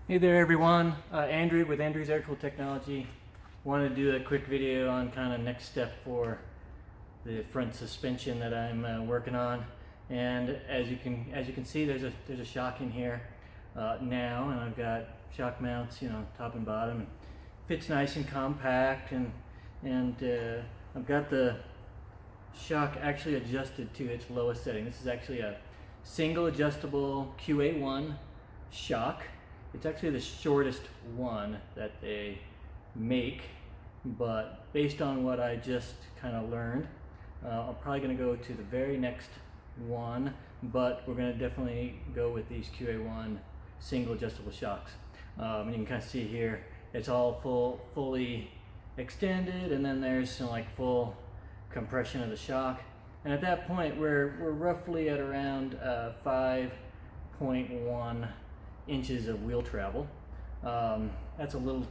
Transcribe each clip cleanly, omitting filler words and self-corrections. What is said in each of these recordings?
Hey there everyone, Andrig with Andrig's Aircooled Technology. Wanted to do a quick video on kind of next step for the front suspension that I'm working on. And as you can see, there's a shock in here now, and I've got shock mounts, top and bottom. And fits nice and compact, and I've got the shock actually adjusted to its lowest setting. This is actually a single adjustable QA1 shock. It's actually the shortest one that they make, but based on what I just kind of learned, I'm probably going to go to the very next one, but we're going to definitely go with these QA1 single adjustable shocks. And you can kind of see here, it's all fully extended, and then there's some like full compression of the shock. And at that point, we're roughly at around 5.1 inches of wheel travel. That's a little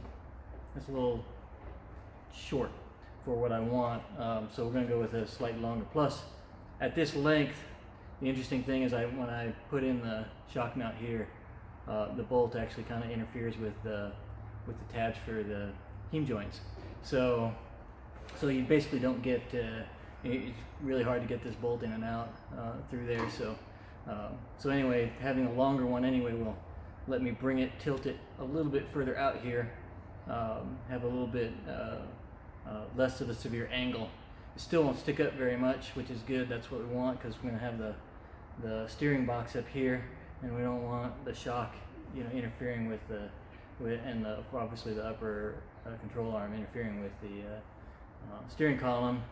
short for what I want, so we're going to go with a slightly longer. Plus, at this length, the interesting thing is when I put in the shock mount here, the bolt actually kind of interferes with the tabs for the heam joints. So you basically don't get. It's really hard to get this bolt in and out through there. So anyway, having a longer one anyway will let me tilt it a little bit further out here, have a little bit less of a severe angle. It still won't stick up very much, which is good. That's what we want, because we're going to have the steering box up here, and we don't want the shock, interfering with obviously the upper control arm interfering with the steering column,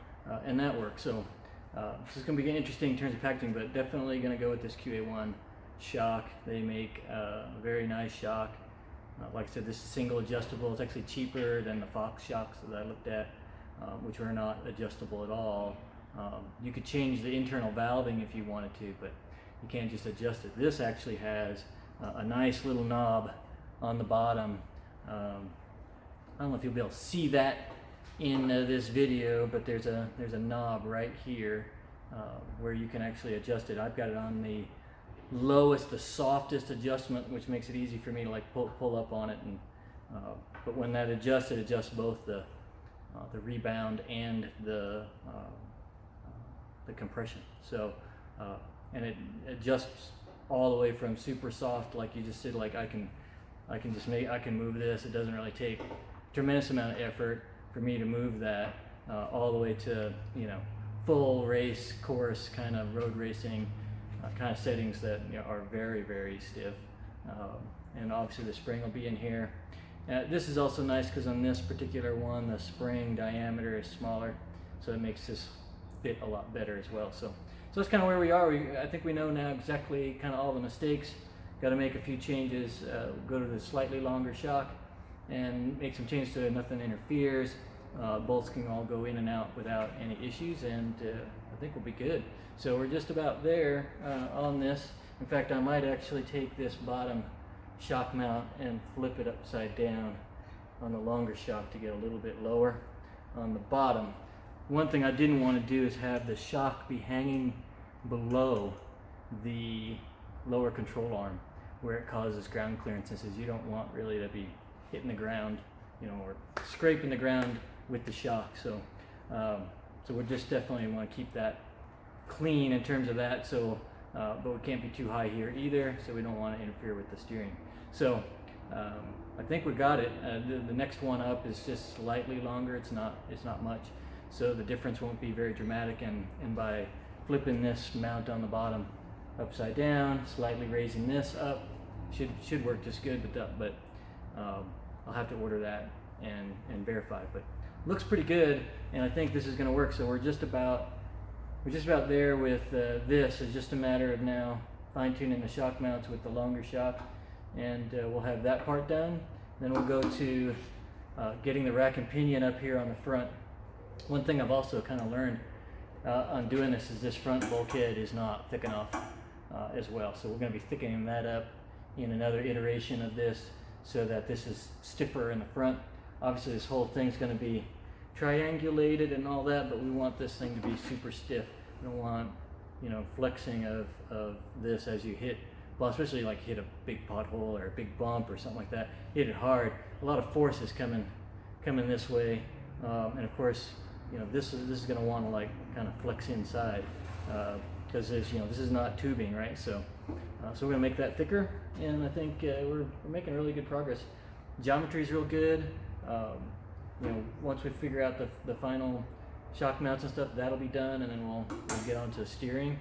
and that works. So this is going to be interesting in terms of packaging, but definitely going to go with this QA1 shock. They make a very nice shock. Like I said, this is single adjustable. It's actually cheaper than the Fox shocks that I looked at, which were not adjustable at all. You could change the internal valving if you wanted to, but you can't just adjust it. This actually has a nice little knob on the bottom. I don't know if you'll be able to see that in this video, but there's a knob right here where you can actually adjust it. I've got it on the lowest, the softest adjustment, which makes it easy for me to like pull up on it. And but when that adjusts, it adjusts both the rebound and the compression. So and it adjusts all the way from super soft, like you just said, like I can move this. It doesn't really take a tremendous amount of effort for me to move that, all the way to full race course kind of road racing kind of settings that are very, very stiff. And obviously the spring will be in here. This is also nice because on this particular one, the spring diameter is smaller, so it makes this fit a lot better as well. So that's kind of where we are. I think we know now exactly kind of all the mistakes. Got to make a few changes, go to the slightly longer shock and make some changes so nothing interferes. Bolts can all go in and out without any issues, and I think we'll be good. So we're just about there on this. In fact, I might actually take this bottom shock mount and flip it upside down on the longer shock to get a little bit lower on the bottom. One thing I didn't want to do is have the shock be hanging below the lower control arm where it causes ground clearances. You don't want really to be hitting the ground, or scraping the ground with the shock. So we just definitely want to keep that clean in terms of that. So, but we can't be too high here either. So we don't want to interfere with the steering. So I think we got it. The next one up is just slightly longer. It's not much. So the difference won't be very dramatic. And by flipping this mount on the bottom upside down, slightly raising this up, should work just good. But I'll have to order that and verify. But looks pretty good, and I think this is going to work. So we're just about there with this. It's just a matter of now fine-tuning the shock mounts with the longer shock, and we'll have that part done. Then we'll go to getting the rack and pinion up here on the front. One thing I've also kind of learned on doing this is this front bulkhead is not thick enough as well. So we're going to be thickening that up in another iteration of this so that this is stiffer in the front. Obviously this whole thing's going to be triangulated and all that, but we want this thing to be super stiff. We don't want flexing of this as you hit well, especially like hit a big pothole or a big bump or something like that, hit it hard, a lot of force is coming this way, and of course, you know, this is going to want to like kind of flex inside, because you know, this is not tubing, right? So so we're going to make that thicker, and I think we're making really good progress. Geometry is real good. You know, once we figure out the final shock mounts and stuff, that'll be done, and then we'll get on to steering,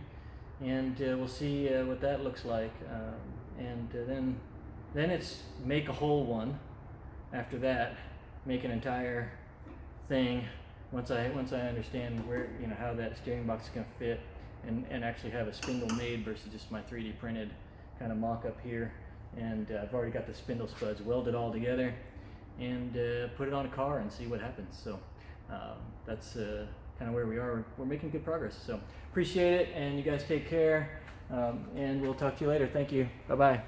and we'll see what that looks like, and then it's make a whole one. After that, make an entire thing. Once I understand where, you know, how that steering box is going to fit, and actually have a spindle made versus just my 3D printed kind of mock-up here, and I've already got the spindle spuds welded all together, and put it on a car and see what happens. So that's kind of where we are. We're making good progress, so appreciate it, and you guys take care, and we'll talk to you later. Thank you. Bye-bye.